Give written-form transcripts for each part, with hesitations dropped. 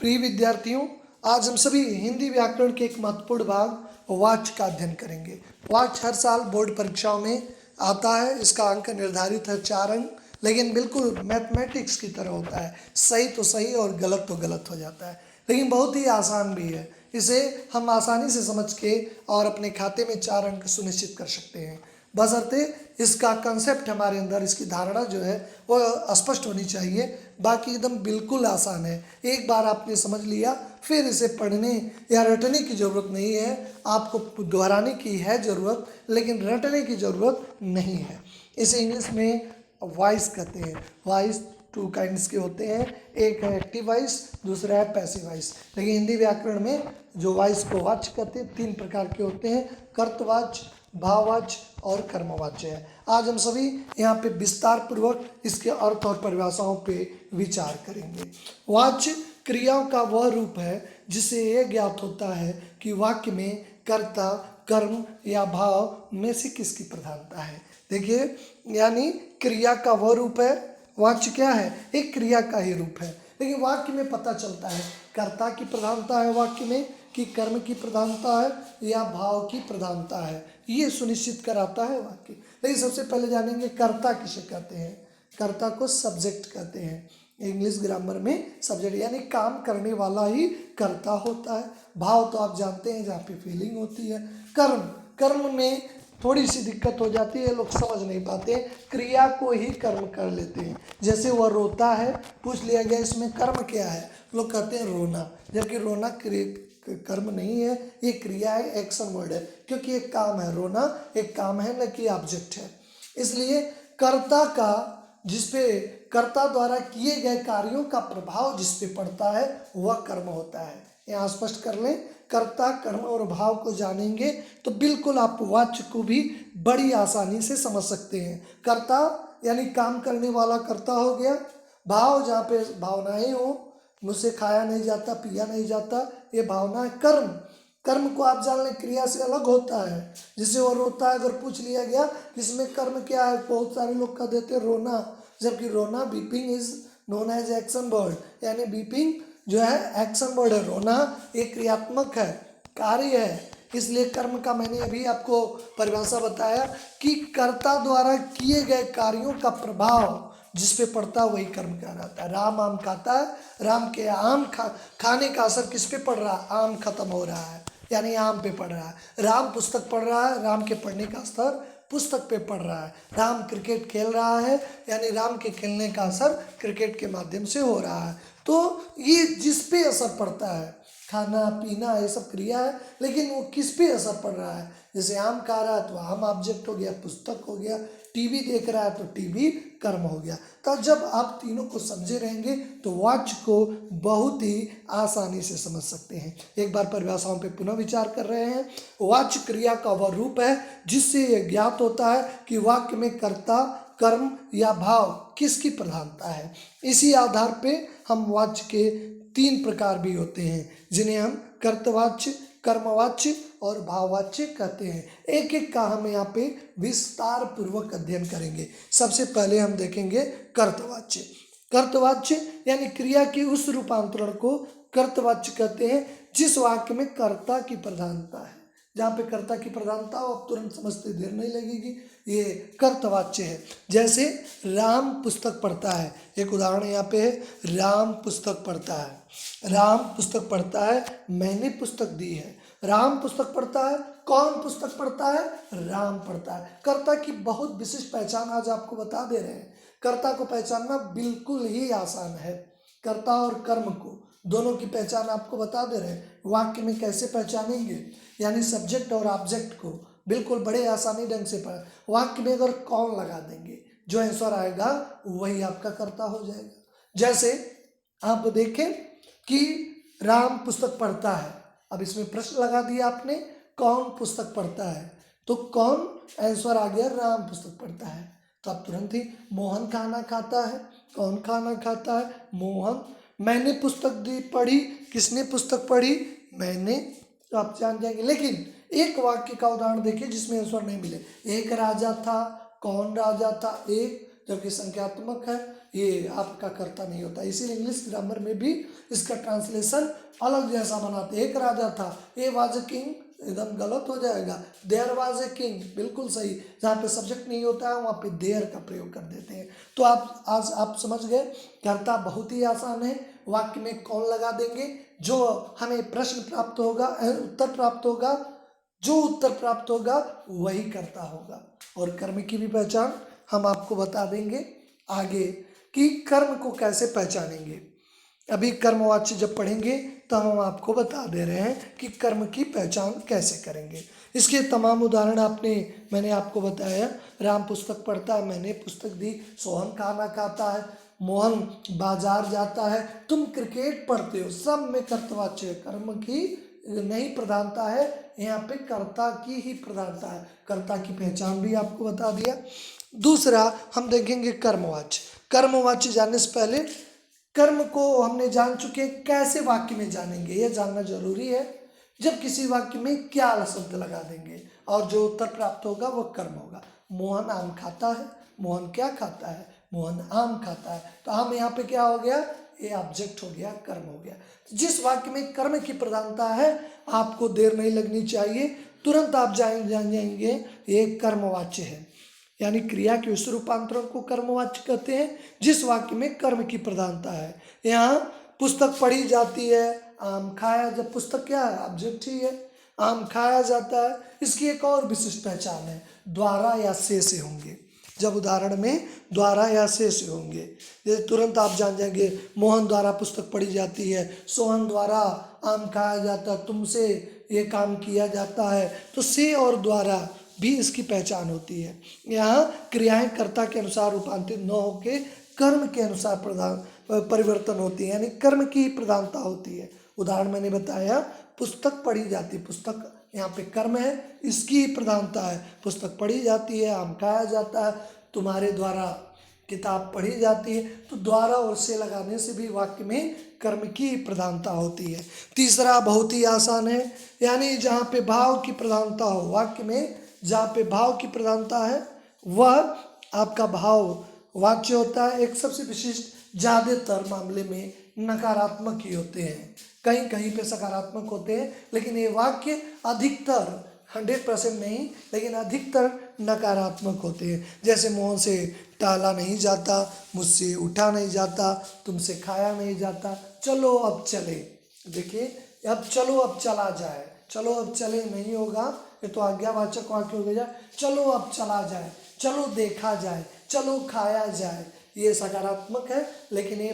प्रिय विद्यार्थियों, आज हम सभी हिंदी व्याकरण के एक महत्वपूर्ण भाग वाच का अध्ययन करेंगे। वाच हर साल बोर्ड परीक्षाओं में आता है। इसका अंक निर्धारित है 4 अंक, लेकिन बिल्कुल मैथमेटिक्स की तरह होता है। सही तो सही और गलत तो गलत हो जाता है, लेकिन बहुत ही आसान भी है। इसे हम आसानी से समझ के और अपने खाते में 4 अंक सुनिश्चित कर सकते हैं, बशर्ते इसका कंसेप्ट हमारे अंदर, इसकी धारणा जो है वो स्पष्ट होनी चाहिए। बाकी एकदम बिल्कुल आसान है। एक बार आपने समझ लिया, फिर इसे पढ़ने या रटने की ज़रूरत नहीं है। आपको दोहराने की है ज़रूरत, लेकिन रटने की ज़रूरत नहीं है। इसे इंग्लिश में वॉइस कहते हैं। वॉइस 2 काइंड्स के होते हैं, एक है एक्टिव वॉइस, दूसरा है पैसिव वॉइस। लेकिन हिंदी व्याकरण में जो वॉइस को वाच्य कहते हैं 3 प्रकार के होते हैं, कर्तवाच्य, भाववाच्य और कर्मवाच्य है। आज हम सभी यहाँ पे विस्तार पूर्वक इसके अर्थ और परिभाषाओं पे विचार करेंगे। वाच्य क्रियाओं का वह रूप है जिससे यह ज्ञात होता है कि वाक्य में कर्ता, कर्म या भाव में से किसकी प्रधानता है। देखिए, यानी क्रिया का वह रूप है। वाच्य क्या है? एक क्रिया का ही रूप है, लेकिन वाक्य में पता चलता है कर्ता की प्रधानता है वाक्य में, कि कर्म की प्रधानता है या भाव की प्रधानता है, ये सुनिश्चित कराता है वाक्य। लेकिन सबसे पहले जानेंगे कर्ता किसे कहते हैं। कर्ता को सब्जेक्ट कहते हैं। इंग्लिश ग्रामर में सब्जेक्ट यानी काम करने वाला ही कर्ता होता है। भाव तो आप जानते हैं, जहाँ पे फीलिंग होती है। कर्म में थोड़ी सी दिक्कत हो जाती है, लोग समझ नहीं पाते, क्रिया को ही कर्म कर लेते हैं। जैसे वह रोता है, पूछ लिया गया इसमें कर्म क्या है, लोग कहते हैं रोना, जबकि रोना कर्म नहीं है, ये क्रिया है, एक्शन वर्ड है, क्योंकि एक काम है। रोना एक काम है, न कि ऑब्जेक्ट है। इसलिए कर्ता का, जिसपे कर्ता द्वारा किए गए कार्यों का प्रभाव जिसपे पड़ता है वह कर्म होता है। यहाँ स्पष्ट कर लें, कर्ता, कर्म और भाव को जानेंगे तो बिल्कुल आप वाच्य को भी बड़ी आसानी से समझ सकते हैं। कर्ता यानी काम करने वाला कर्ता हो गया। भाव, जहाँ पे भावनाएं हो, मुझसे खाया नहीं जाता, पिया नहीं जाता, ये भावना है। कर्म को आप जान लें, क्रिया से अलग होता है। जिससे वो रोता है, अगर पूछ लिया गया इसमें कर्म क्या है, बहुत सारे लोग कह देते हैं रोना, जबकि रोना, weeping is known as action word, यानी बीपिंग जो है एक्शन वर्ड है। रोना एक क्रियात्मक है, कार्य है। इसलिए कर्म का मैंने अभी आपको परिभाषा बताया कि कर्ता द्वारा किए गए कार्यों का प्रभाव जिस पे पड़ता है वही कर्म कहलाता है। राम आम खाता है, राम के आम खाने का असर किस पे पड़ रहा है? आम खत्म हो रहा है, यानी आम पे पड़ रहा है। राम पुस्तक पढ़ रहा है, राम के पढ़ने का असर पुस्तक पे पड़ रहा है। राम क्रिकेट खेल रहा है, यानी राम के खेलने का असर क्रिकेट के माध्यम से हो रहा है। तो ये जिस पे असर पड़ता है, खाना पीना ये सब क्रिया है, लेकिन वो किस पे असर पड़ रहा है। जैसे आम खा रहा है तो आम ऑब्जेक्ट हो गया, पुस्तक हो गया। टीवी देख रहा है तो टीवी कर्म हो गया। तो जब आप तीनों को समझे रहेंगे तो वाच्य को बहुत ही आसानी से समझ सकते हैं। एक बार परिभाषाओं पे पुनः विचार कर रहे हैं। वाच्य क्रिया का वह रूप है जिससे यह ज्ञात होता है कि वाक्य में कर्ता, कर्म या भाव किसकी प्रधानता है। इसी आधार पे हम वाच्य के 3 प्रकार भी होते हैं, जिन्हें हम कर्तवाच्य, कर्मवाच्य और भाववाच्य कहते हैं। एक एक का हम यहाँ पे विस्तार पूर्वक अध्ययन करेंगे। सबसे पहले हम देखेंगे कर्तवाच्य। कर्तवाच्य यानी क्रिया की उस रूपांतरण को कर्तवाच्य कहते हैं जिस वाक्य में कर्ता की प्रधानता है। जहाँ पे कर्ता की प्रधानता हो, आप तुरंत समझते, देर नहीं लगेगी, ये कर्तवाच्य है। जैसे राम पुस्तक पढ़ता है, एक उदाहरण यहाँ पे है, राम पुस्तक पढ़ता है। राम पुस्तक पढ़ता है, मैंने पुस्तक दी है। राम पुस्तक पढ़ता है, कौन पुस्तक पढ़ता है? राम पढ़ता है। कर्ता की बहुत विशिष्ट पहचान आज आपको बता दे रहे हैं। कर्ता को पहचानना बिल्कुल ही आसान है। कर्ता और कर्म को दोनों की पहचान आपको बता दे रहे हैं। वाक्य में कैसे पहचानेंगे, यानी सब्जेक्ट और ऑब्जेक्ट को बिल्कुल बड़े आसानी ढंग से पढ़। वाक्य में अगर कौन लगा देंगे, जो आंसर आएगा वही आपका कर्ता हो जाएगा। जैसे आप देखें कि राम पुस्तक पढ़ता है, अब इसमें प्रश्न लगा दिया आपने, कौन पुस्तक पढ़ता है, तो कौन आंसर आ गया, राम पुस्तक पढ़ता है। तो आप तुरंत ही, मोहन खाना खाता है, कौन खाना खाता है? मोहन। मैंने पुस्तक दी पढ़ी, किसने पुस्तक पढ़ी? मैंने। तो आप जान जाएंगे। लेकिन एक वाक्य का उदाहरण देखिए जिसमें आंसर नहीं मिले। एक राजा था, कौन राजा था? एक, जबकि संख्यात्मक है, ये आपका कर्ता नहीं होता। इसीलिए इंग्लिश ग्रामर में भी इसका ट्रांसलेशन अलग जैसा बनाते। एक राजा था, ए वाज अ किंग, एकदम गलत हो जाएगा। देयर वाज ए किंग, बिल्कुल सही। जहाँ पे सब्जेक्ट नहीं होता है वहाँ पे देयर का प्रयोग कर देते हैं। तो आप समझ गए, कर्ता बहुत ही आसान है। वाक्य में कौन लगा देंगे, जो हमें प्रश्न प्राप्त होगा, उत्तर प्राप्त होगा, जो उत्तर प्राप्त होगा वही कर्ता होगा। और कर्म की भी पहचान हम आपको बता देंगे आगे कि कर्म को कैसे पहचानेंगे। अभी कर्मवाच्य जब पढ़ेंगे तो हम आपको बता दे रहे हैं कि कर्म की पहचान कैसे करेंगे। इसके तमाम उदाहरण मैंने आपको बताया। राम पुस्तक पढ़ता है, मैंने पुस्तक दी। सोहन खाना खाता है, मोहन बाजार जाता है। तुम क्रिकेट पढ़ते हो, सब में कर्तवाच्य है, कर्म की नहीं प्रधानता है, यहाँ पे कर्ता की ही प्रधानता है। कर्ता की पहचान भी आपको बता दिया। दूसरा हम देखेंगे कर्मवाच्य। कर्मवाच्य जानने से पहले कर्म को हमने जान चुके, कैसे वाक्य में जानेंगे यह जानना जरूरी है। जब किसी वाक्य में क्या शब्द लगा देंगे और जो उत्तर प्राप्त होगा वो कर्म होगा। मोहन आम खाता है, मोहन क्या खाता है, मोहन आम खाता है। तो आम यहाँ पे क्या हो गया, ये ऑब्जेक्ट हो गया, कर्म हो गया। जिस वाक्य में कर्म की प्रधानता है आपको देर नहीं लगनी चाहिए, तुरंत आप जान जाएंगे ये कर्मवाच्य है। यानी क्रिया के उस रूपांतरण को कर्मवाच्य कहते हैं जिस वाक्य में कर्म की प्रधानता है। यहाँ पुस्तक पढ़ी जाती है, आम खाया, जब पुस्तक क्या है, ऑब्जेक्ट ही है, आम खाया जाता है। इसकी एक और विशिष्ट पहचान है, द्वारा या से होंगे। जब उदाहरण में द्वारा या से होंगे, जैसे तुरंत आप जान जाएंगे मोहन द्वारा पुस्तक पढ़ी जाती है, सोहन द्वारा आम खाया जाता है, तुमसे ये काम किया जाता है। तो से और द्वारा भी इसकी पहचान होती है। यहाँ क्रियाएं कर्ता के अनुसार रूपांतरित न होके कर्म के अनुसार परिवर्तन होती है, यानी कर्म की प्रधानता होती है। उदाहरण मैंने बताया, पुस्तक पढ़ी जाती, पुस्तक यहाँ पे कर्म है, इसकी प्रधानता है, पुस्तक पढ़ी जाती है, आम खाया जाता है, तुम्हारे द्वारा किताब पढ़ी जाती है। तो द्वारा और से लगाने से भी वाक्य में कर्म की प्रधानता होती है। तीसरा बहुत ही आसान है, यानी जहाँ पे भाव की प्रधानता हो, वाक्य में जहाँ पे भाव की प्रधानता है वह आपका भाव वाच्य होता है। एक सबसे विशिष्ट, ज़्यादातर मामले में नकारात्मक ही होते हैं, कहीं कहीं पे सकारात्मक होते हैं, लेकिन ये वाक्य अधिकतर 100% नहीं, लेकिन अधिकतर नकारात्मक होते हैं। जैसे मोहन से टाला नहीं जाता, मुझसे उठा नहीं जाता, तुमसे खाया नहीं जाता, चलो अब चले। देखिए, अब चलो अब चला जाए, चलो अब चले नहीं होगा, ये तो आज्ञावाचक वाक्य हो गया। चलो अब चला जाए, चलो देखा जाए, चलो खाया जाए, ये सकारात्मक है, लेकिन ये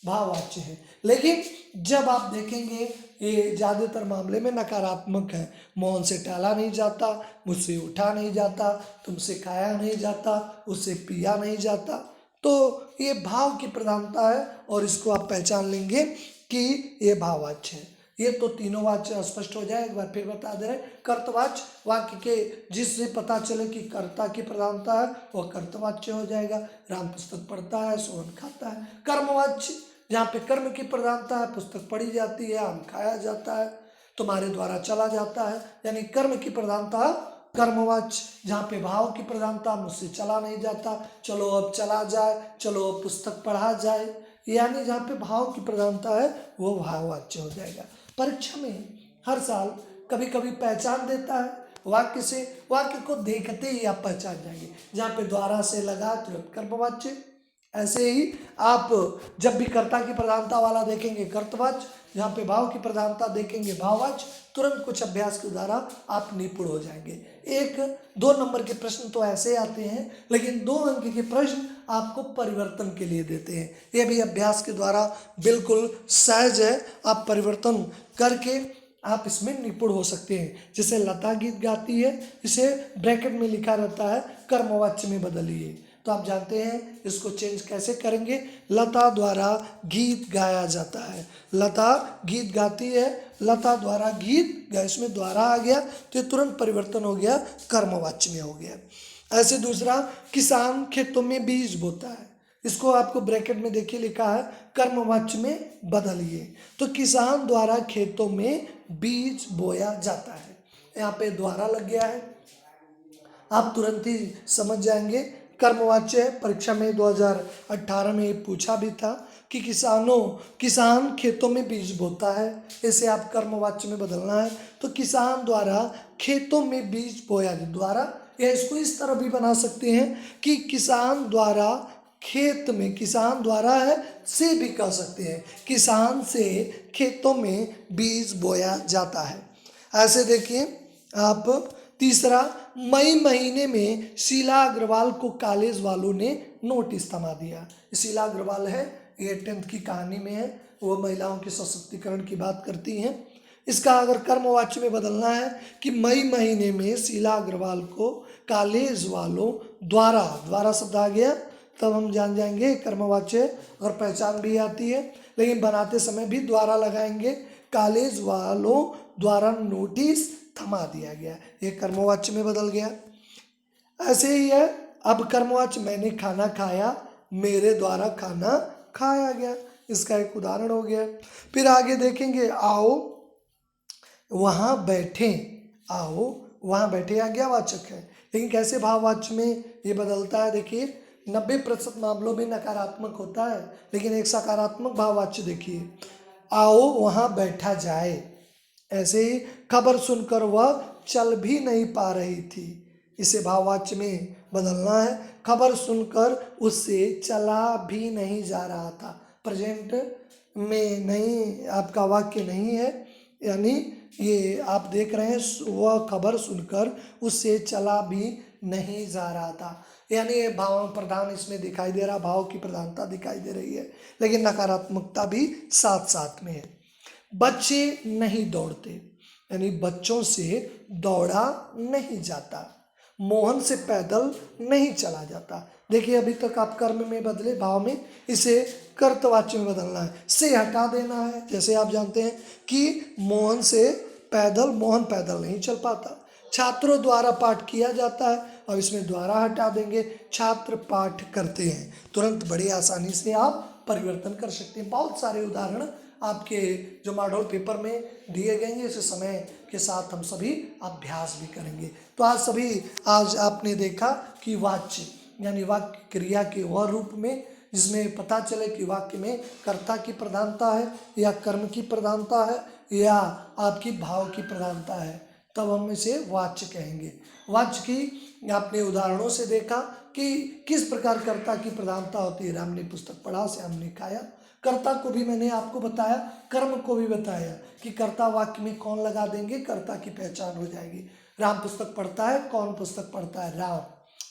भाववाच्य है। लेकिन जब आप देखेंगे ये ज़्यादातर मामले में नकारात्मक है। मोहन से टाला नहीं जाता, मुझसे उठा नहीं जाता, तुमसे खाया नहीं जाता, उससे पिया नहीं जाता। तो ये भाव की प्रधानता है और इसको आप पहचान लेंगे कि ये भाववाच्य है। ये तो तीनों वाच्य स्पष्ट हो जाए। एक बार फिर बता दे रहे, कर्तवाच्य वाक्य के जिससे पता चले कि कर्ता की प्रधानता है वह कर्तवाच्य हो जाएगा। राम पुस्तक पढ़ता है, सोहन खाता है। कर्मवाच्य जहाँ पे कर्म की प्रधानता है, पुस्तक पढ़ी जाती है, आम खाया जाता है, तुम्हारे द्वारा चला जाता है, यानी कर्म की प्रधानता कर्मवाच्य। जहाँ पे भाव की प्रधानता, मुझसे चला नहीं जाता, चलो अब चला जाए, चलो अब पुस्तक पढ़ा जाए, यानी जहाँ पे भाव की प्रधानता है वो भाववाच्य हो जाएगा। परीक्षा में हर साल कभी कभी पहचान देता है वाक्य से, वाक्य को देखते ही आप पहचान जाएंगे। जहाँ पे द्वारा से लगा तुरंत कर्मवाच्य। ऐसे ही आप जब भी कर्ता की प्रधानता वाला देखेंगे कर्तवाच्य, जहाँ पे भाव की प्रधानता देखेंगे भाववाच्य, तुरंत कुछ अभ्यास के द्वारा आप निपुण हो जाएंगे। 1-2 नंबर के प्रश्न तो ऐसे आते हैं, लेकिन 2 अंक के प्रश्न आपको परिवर्तन के लिए देते हैं। ये भी अभ्यास के द्वारा बिल्कुल सहज है, आप परिवर्तन करके आप इसमें निपुण हो सकते हैं। जैसे लता गीत गाती है, इसे ब्रैकेट में लिखा रहता है कर्मवाच्य में बदलिए, तो आप जानते हैं इसको चेंज कैसे करेंगे। लता द्वारा गीत गाया जाता है, लता गीत गाती है, लता द्वारा गीत गाया, इसमें द्वारा आ गया तो ये तुरंत परिवर्तन हो गया, कर्मवाच्य में हो गया। ऐसे दूसरा, किसान खेतों में बीज बोता है, इसको आपको ब्रैकेट में देखिए लिखा है कर्मवाच्य में बदलिए, तो किसान द्वारा खेतों में बीज बोया जाता है। यहाँ पे द्वारा लग गया है, आप तुरंत ही समझ जाएंगे कर्मवाच्य है। परीक्षा में 2018 में ये पूछा भी था कि किसान खेतों में बीज बोता है, इसे आप कर्मवाच्य में बदलना है। तो किसान द्वारा खेतों में बीज बोया द्वारा, या इसको इस तरह भी बना सकते हैं कि किसान द्वारा खेत में, किसान द्वारा है से भी कह सकते हैं, किसान से खेतों में बीज बोया जाता है। ऐसे देखिए आप तीसरा, मई महीने में शीला अग्रवाल को कॉलेज वालों ने नोटिस थमा दिया। शीला अग्रवाल है, ये 10th की कहानी में है, वो महिलाओं के सशक्तिकरण की बात करती हैं। इसका अगर कर्मवाच्य में बदलना है कि मई महीने में शीला अग्रवाल को कॉलेज वालों द्वारा शब्द आ गया, तब हम जान जाएंगे कर्मवाच्य। और पहचान भी आती है, लेकिन बनाते समय भी द्वारा लगाएंगे। कॉलेज वालों द्वारा नोटिस थमा दिया गया, ये कर्मवाच्य में बदल गया। ऐसे ही है, अब कर्मवाच्य मैंने खाना खाया, मेरे द्वारा खाना खाया गया, इसका एक उदाहरण हो गया। फिर आगे देखेंगे, आओ वहाँ बैठे, आओ वहाँ बैठे आज्ञावाचक है, लेकिन कैसे भाववाच्य में ये बदलता है। देखिए 90% मामलों में नकारात्मक होता है, लेकिन एक सकारात्मक भाववाच्य देखिए, आओ वहाँ बैठा जाए। ऐसे ही खबर सुनकर वह चल भी नहीं पा रही थी, इसे भाववाच्य में बदलना है। खबर सुनकर उससे चला भी नहीं जा रहा था, प्रेजेंट में नहीं, आपका वाक्य नहीं है, यानी ये आप देख रहे हैं वह खबर सुनकर उससे चला भी नहीं जा रहा था, यानी ये भाव प्रधान इसमें दिखाई दे रहा, भाव की प्रधानता दिखाई दे रही है, लेकिन नकारात्मकता भी साथ साथ में है। बच्चे नहीं दौड़ते, यानी बच्चों से दौड़ा नहीं जाता। मोहन से पैदल नहीं चला जाता। देखिए अभी तक आप कर्म में बदले, भाव में, इसे कर्तवाच्य में बदलना है, से हटा देना है। जैसे आप जानते हैं कि मोहन पैदल नहीं चल पाता। छात्रों द्वारा पाठ किया जाता है, अब इसमें द्वारा हटा देंगे, छात्र पाठ करते हैं। तुरंत बड़ी आसानी से आप परिवर्तन कर सकते हैं। बहुत सारे उदाहरण आपके जो मॉडल पेपर में दिए गए हैं, इसे समय के साथ हम सभी अभ्यास भी करेंगे। तो आज आपने देखा कि वाच्य यानी वाक्य क्रिया के वह रूप में जिसमें पता चले कि वाक्य में कर्ता की प्रधानता है या कर्म की प्रधानता है या आपकी भाव की प्रधानता है, तब हम इसे वाच्य कहेंगे। वाच्य की आपने उदाहरणों से देखा कि किस प्रकार कर्ता की प्रधानता होती है। राम ने पुस्तक पढ़ा, श्याम ने खाया। कर्ता को भी मैंने आपको बताया, कर्म को भी बताया कि कर्ता वाक्य में कौन लगा देंगे, कर्ता की पहचान हो जाएगी। राम पुस्तक पढ़ता है, कौन पुस्तक पढ़ता है, राम,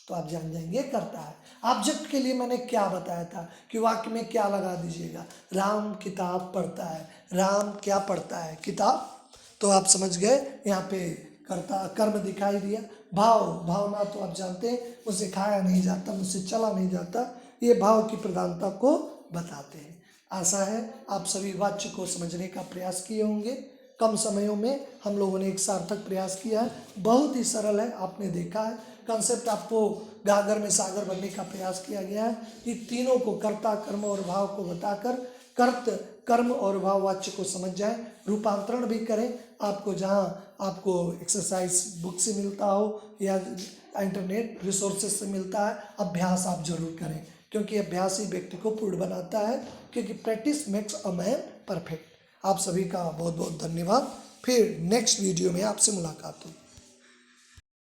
तो आप जान जाएंगे करता है। ऑब्जेक्ट के लिए मैंने क्या बताया था कि वाक्य में क्या लगा दीजिएगा, राम किताब पढ़ता है, राम क्या पढ़ता है, किताब, तो आप समझ गए। यहाँ पे कर्ता कर्म दिखाई दिया। भावना तो आप जानते हैं, मुझसे खाया नहीं जाता, मुझसे चला नहीं जाता, ये भाव की प्रधानता को बताते हैं। आशा है आप सभी वाच्य को समझने का प्रयास किए होंगे। कम समयों में हम लोगों ने एक सार्थक प्रयास किया है, बहुत ही सरल है, आपने देखा है कंसेप्ट, आपको गागर में सागर बनने का प्रयास किया गया है। ये तीनों को, कर्ता, कर्म और भाव को बताकर कर्त, कर्म और भाव वाच्य को समझ जाएं, रूपांतरण भी करें। आपको जहां आपको एक्सरसाइज बुक से मिलता हो या इंटरनेट रिसोर्सेज से मिलता है, अभ्यास आप जरूर करें, क्योंकि अभ्यास ही व्यक्ति को पूर्ण बनाता है, क्योंकि practice makes a man perfect. आप सभी का बहुत बहुत धन्यवाद। फिर नेक्स्ट वीडियो में आपसे मुलाकात होगी।